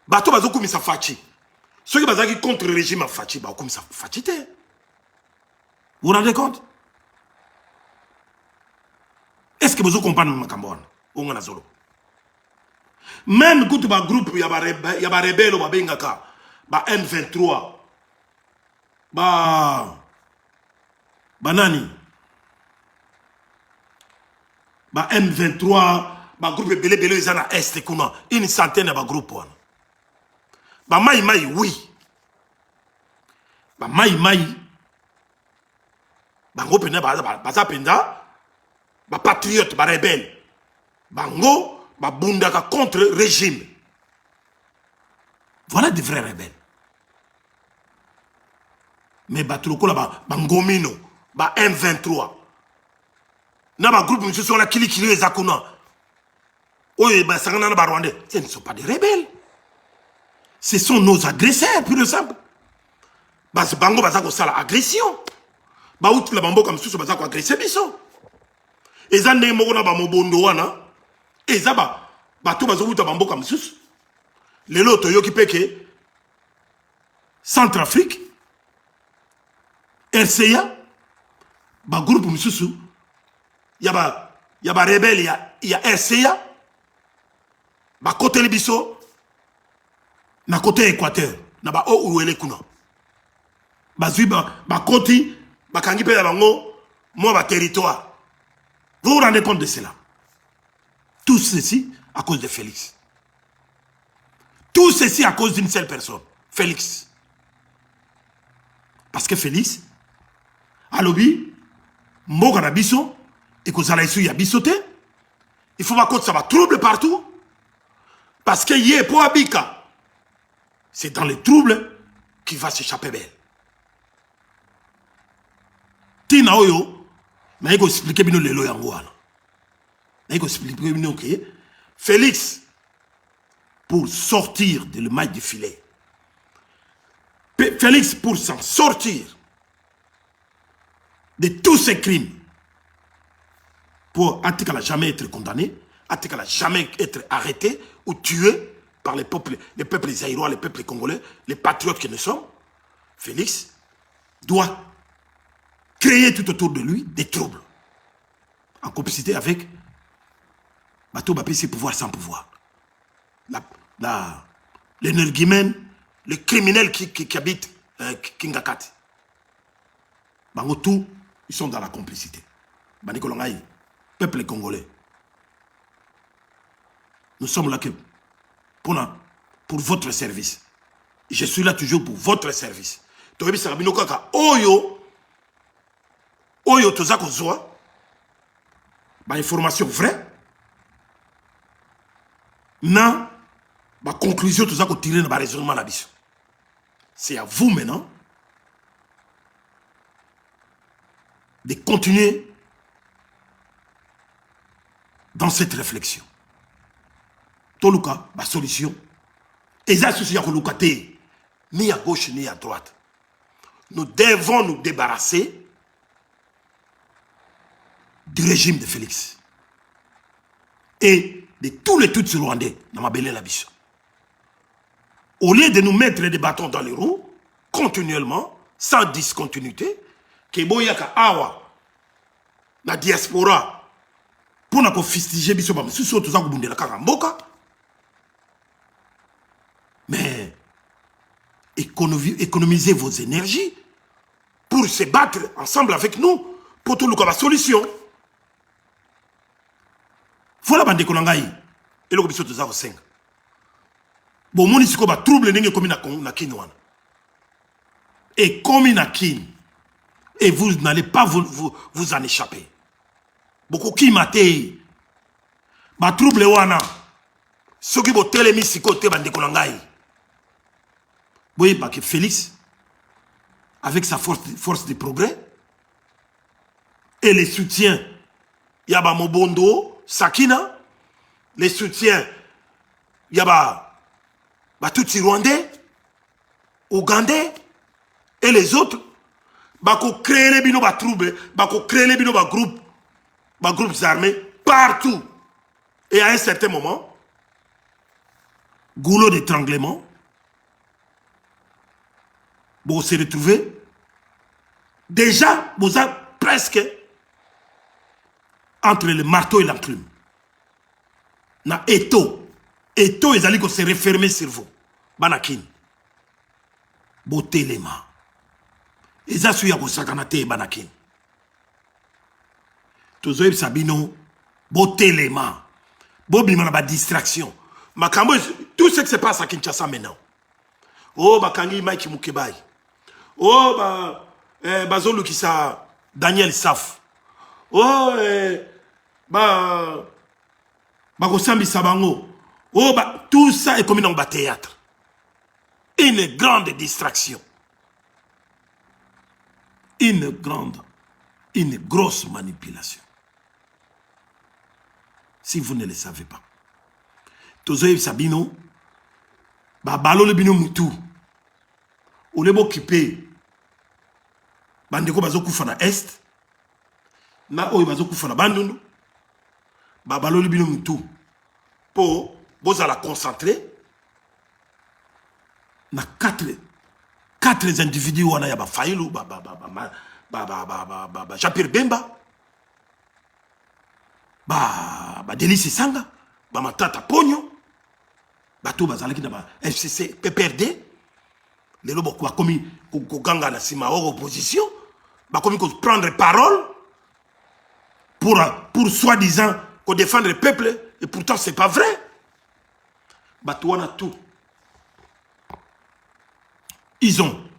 bato bazo komi sa fachi. Ceux qui bazaki contre le régime fachi ba komi sa fachi te. Vous vous rendez compte? Est-ce que vous comprenez ma cambone? On a zolo. Même quand ba groupe ya ba rebelle ba bengaka ba M23 ba nani ba M23 ba groupe belé ezana est kuna une centaine ba groupe wana ba mai oui ba mai bango pena baza penda ba patriote ba rebelle bango ba bundaka contre régime. Voilà des vrais rebelles. Mais batroko là ba ngomino ba M23 na ba groupe monsieur sur la kili ezakuna oye ba sangana na ba rwandais, ce ne sont pas des rebelles. Ce sont nos agresseurs pur et simple. Ba bango baza ko sala agression. Ba outi la bambo comme sous baza ko agresser biso. Eza ndenge moko na ba mobondo wana eza bato bazo buta bambo comme sous. Lelo toyoki peke Centrafrique RCA ba groupe mususu ya ba rebelle ya RCA ba côté libiso na côté Équateur na ba o uele kuna ba zui ba koti ba kangi pe bango mo ba territoire. Vous vous rendez compte de cela? Tout ceci à cause de Félix. Tout ceci à cause d'une seule personne, Félix. Parce que Félix a lobby mboka na biso et que ça ici ya bisoté. Il faut pas que ça va trouble partout. Parce que yé pour abika. C'est dans les troubles qu'il va s'échapper belle. Tina oyo mais il faut expliquer bien le yango wana. Il faut expliquer bien que Félix pour sortir de le maille du filet. Félix pour s'en sortir de tous ces crimes. Pour Atikala jamais être condamné, Atikala jamais être arrêté ou tué par les peuples zaïrois, les peuples congolais, les patriotes que nous sommes. Félix doit créer tout autour de lui des troubles. En complicité avec Bato Bapé, pouvoir sans pouvoir. L'énergumène, le criminel qui habite Kingakati. Bango tout, ils sont dans la complicité. Banikolongaï, peuple congolais. Nous sommes là que pour votre service. Je suis là toujours pour votre service. Toyebi Sarabino Kaka, Oyo tozako zoa, ba information vraie, na ba conclusion tozako tirer na ba raisonnement la biso. C'est à vous maintenant de continuer dans cette réflexion. Toluka, ba solution. Et ça, c'est ni à gauche ni à droite. Nous devons nous débarrasser du régime de Félix et de tous les Tutsis rwandais dans ma belle Labiso. Au lieu de nous mettre des bâtons dans les roues, continuellement, sans discontinuité, que boyaka awa, la diaspora, mpona kofistige biso bamosusu oyo toza kobundela kaka mboka. Mais économisez vos énergies pour se battre ensemble avec nous pour tout le la solution. Voilà bandeko na ngai eloko biso toza kosenga. Bon moni siko ba trouble ndenge komi na kini wana. Et comme na kini et vous n'allez pas vous en échapper. Beaucoup qui maté ba trouble wana soki bo telemi siko te bandeko na ngai. Oui, que Félix, avec sa force de progrès, et les soutiens, Yaba Mobondo, Sakina, les soutiens, Yaba Tutsi Rwandais, Ougandais, et les autres, Bako créer les bino troubles, Bako créer les bino groupes armés partout. Et à un certain moment, goulot d'étranglement, vous se retrouvez déjà, vous êtes presque entre le marteau et l'enclume. Na eto ils allaient se refermer sur vous. Banakin. Botelema. Ils ont su ya sakanate banakin. Tozoeb sabino botelema. Bobima na ba distraction. Makambo tout ce qui se passe à Kinshasa maintenant. Oh bakangi Mike Mukebai. Oh, Bazolu qui sa Daniel Saf. Oh, Bagosambi Sabango. Oh, tout ça est comme dans le théâtre. Une grande distraction. Une grosse manipulation. Si vous ne le savez pas. Tozoïb Sabino, Balo le bino mutu. Ou les occupés, bandeko bazokufa na est, na oyo bazokufa na bandundu, babalo libino mutu, pour bozala concentrer, na quatre individus wana ya ba Fayulu, Jean-Pierre Bemba, Délice Sanga, Matata Pogno, tout bazalaki na ba FCC PPRD. Les lobos qui ont commis Koganga na sima opposition, bah commis prendre parole pour soi-disant défendre le peuple et pourtant c'est pas vrai. Bah tout on a tout. Ils ont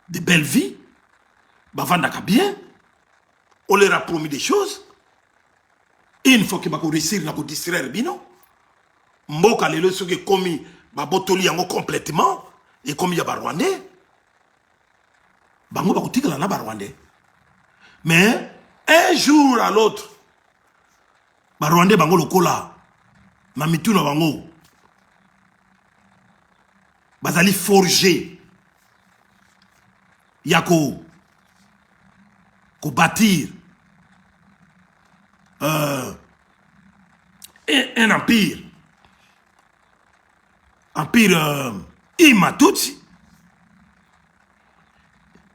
de belles vies, bah vendaka bien. On leur a promis des choses. Et une fois que bah réussir na distraire bino, mboka lelo soki commis bah botoli yango complètement. Et comme il y a Rwandais, bango bakotika la na Rwandais. Mais un jour à l'autre, Rwandais bango lokola na mitu na bango bazali forger yako ko bâtir un empire Imatutsi.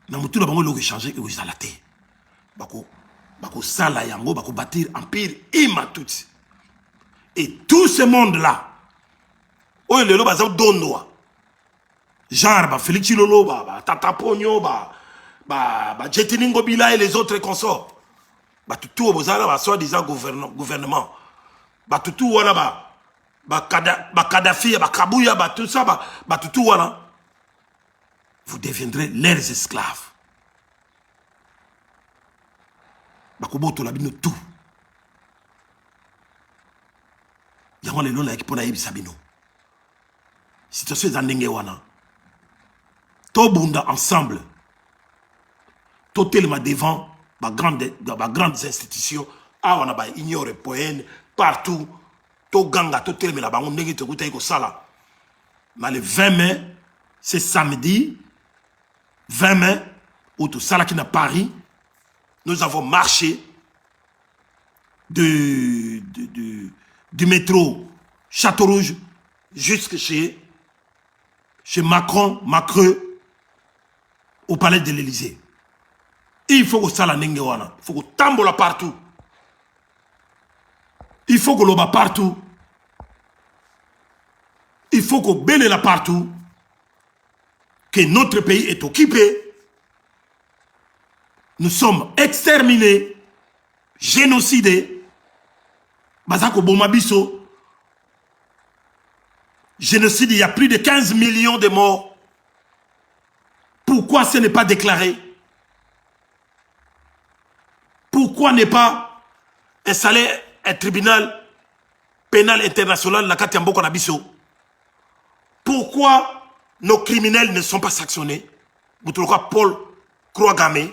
Na mutu na bango loko changer et vous alaté. Bako sala yango bako bâtir empire Imatutsi. Et tout ce monde là, oh le lo baza dondoa. Genre Félix Chilolo, Tata Pogno, Jetiningo Bila et les autres consorts. Tout bozala soi-disant gouvernement. Tout wana Kadhafi, Kabouya, tout ça, tout voilà. Vous deviendrez leurs esclaves. Bakoboto la bino tout. Yango le lola ekipona yebi sabino. Situation zandenge wana. To bunda ensemble. To tellement devant grandes institutions. Ah wana ba ignore poène partout. To ganga to tellement la bango ndenge to kuta ko sala. Mais le 20 mai, c'est samedi 20 mai où tout ça là qui n'a Paris. Nous avons marché du métro Château-Rouge jusque chez Macron, au palais de l'Élysée. Il faut que ça la nengewana, il faut que tambola partout. Il faut que l'on va partout. Il faut qu'on bénisse là partout. Que notre pays est occupé. Nous sommes exterminés, génocidés. Bazako Bomabiso. Génocide, il y a plus de 15 millions de morts. Pourquoi ce n'est pas déclaré? Pourquoi n'est pas installé un tribunal pénal international na kati ya mboka na biso? Pourquoi nos criminels ne sont pas sanctionnés? Boutoloka Paul Kouagame,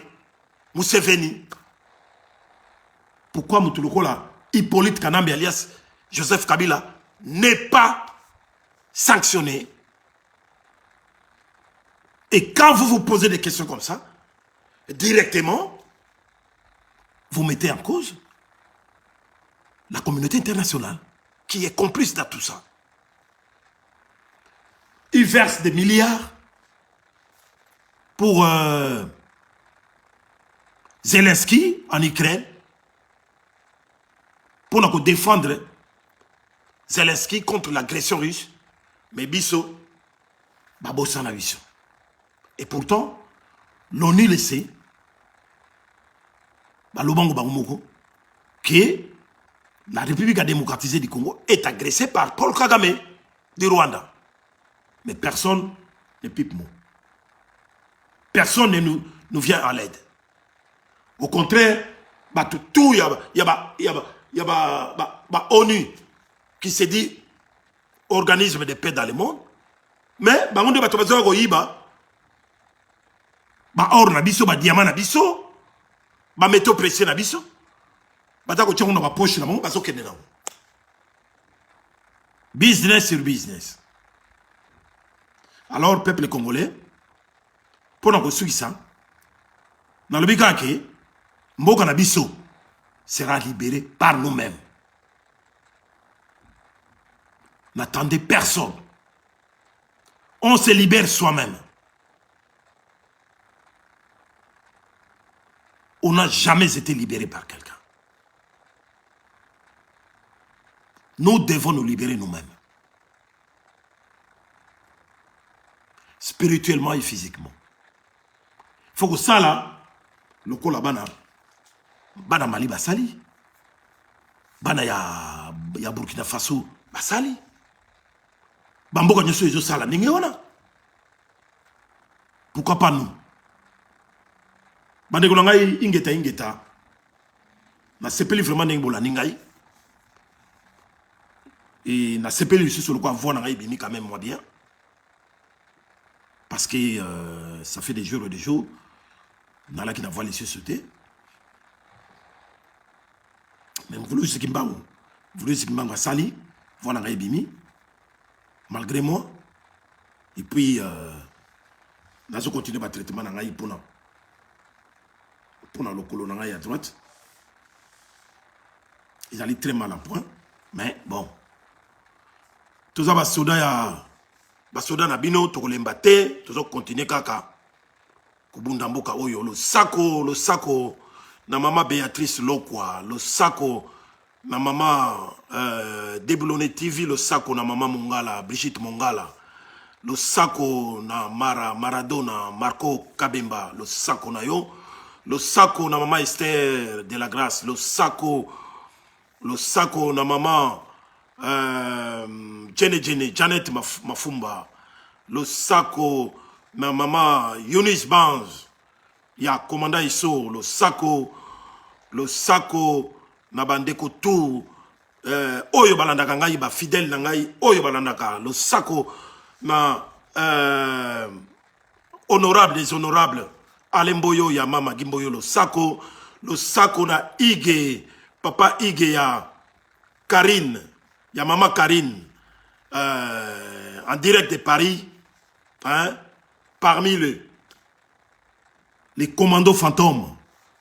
Museveni. Pourquoi Moutolokola Hippolyte Kanambe alias Joseph Kabila n'est pas sanctionné? Et quand vous vous posez des questions comme ça, directement, vous mettez en cause la communauté internationale qui est complice dans tout ça. Ils versent des milliards pour Zelensky en Ukraine, pour nous défendre Zelensky contre l'agression russe. Mais Bisso, Babosana Bisso. Et pourtant, l'ONU le sait, que la République démocratisée du Congo est agressée par Paul Kagame du Rwanda. Mais personne ne pipe mot. Personne ne nous vient à l'aide. Au contraire, il y a ONU qui se dit organisme de paix dans le monde. Mais, or na biso, diamant na biso, métaux précieux na biso, poche na bango, business sur business. Alors, peuple congolais, pour nous suivre ça, dans le bika que mboka na biso sera libéré par nous-mêmes. N'attendez personne. On se libère soi-même. On n'a jamais été libéré par quelqu'un. Nous devons nous libérer nous-mêmes. Spirituellement et physiquement. Il faut que ça là, le col bana Mali basali. Bana ya Burkina Faso basali. Bamboka nyoso ezo sala ninge wana. Pourquoi pas nous? Bande ko ngai ingeta. Na sepeli vraiment ningola ningai. Et na sepeli sur le quoi voir ngai bimi quand même moi bien. Parce que ça fait des jours et des jours. Dans la qui n'a pas les cieux sauter. Mais vous voulez ce qui m'a sali, voilà ngai bimi. Malgré moi. Et puis nous allons continuer le traitement ngai pour le colon à droite. Ils allaient très mal à point. Mais bon. Tout ça va soda basoda na bino tokolemba te tozo continuer kaka kubunda mboka oyo lo sako na mama Béatrice Lokwa, lo sako na mama Déboulonné TV, lo sako na mama Mongala Brigitte Mongala, lo sako na Maradona Marco Kabemba, lo sako na yo, lo sako na mama Esther de la Grâce, lo sako na mama Janet Mafumba, le sako na mama Yunis Banz, ya commandant Iso, le sako na bandeko tout oyo balandaka ngai ba fidèle na ngai oyo balandaka, le sako na honorable des honorables Alemboyo ya mama Gimboyo, le sako na Ige papa Ige ya Karine, ya maman Karine, en direct de Paris, hein, parmi les commandos fantômes,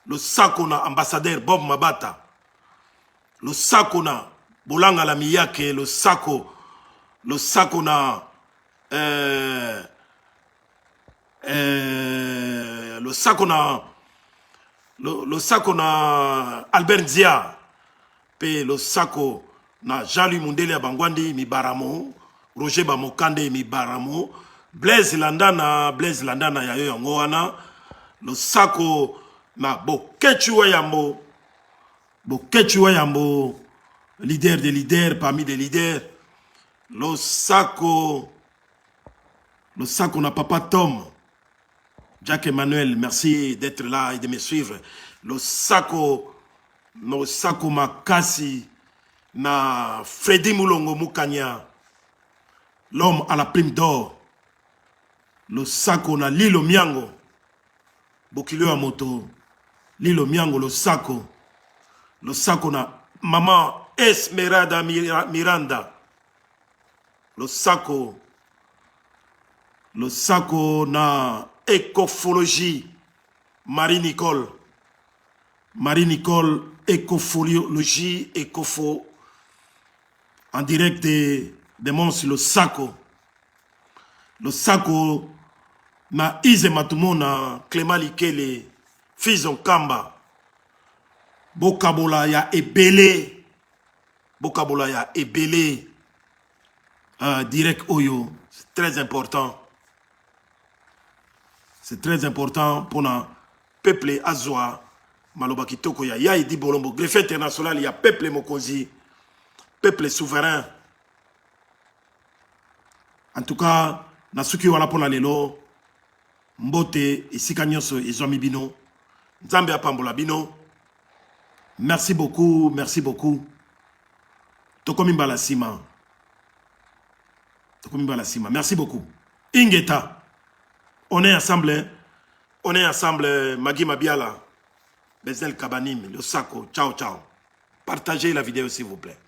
le Sakona ambassadeur Bob Mabata, le Sakona Bolanga Lamiyake, le Sakona Albert Zia, pe losako na Jean-Louis Mundele ya Bangwandi mi baramo, Roger Bamokande mi baramo, Blaise Landana ya yo yango wana, losako na Bokechuwa Yambo, leader des leaders parmi des leaders, losako na Papa Tom, Jack Emmanuel, merci d'être là et de me suivre. Losako Makasi na Freddy Moulongo Mukanya, l'homme à la prime d'or. Losako na Lilo Miango, Bokilo Amoto, Lilo Miango, Losako na Maman Esmerada Miranda, Losako na Écofologie, Marie Nicole, Écofoliologie, Écofo, en direct de Mons, Losako na Ize Matumona, Clément Likele, Fizon Kamba, Bokabola ya Ebele, direct Oyo, c'est très important. C'est très important pour le peuple Azwa, Maloba Kitoko, ya Idi Bolombo, greffe international, il y a peuple Mokozi, peuple souverain. En tout cas, Nasuki wala pona lelo, Mbote, Isika Nyoso, Izwami Bino, Nzambe Apambola Bino. Merci beaucoup. Tokomi Balasima. Merci beaucoup. Ingeta. On est ensemble, Magui Mabiala, Bezel Kabanim, Losako, ciao. Partagez la vidéo s'il vous plaît.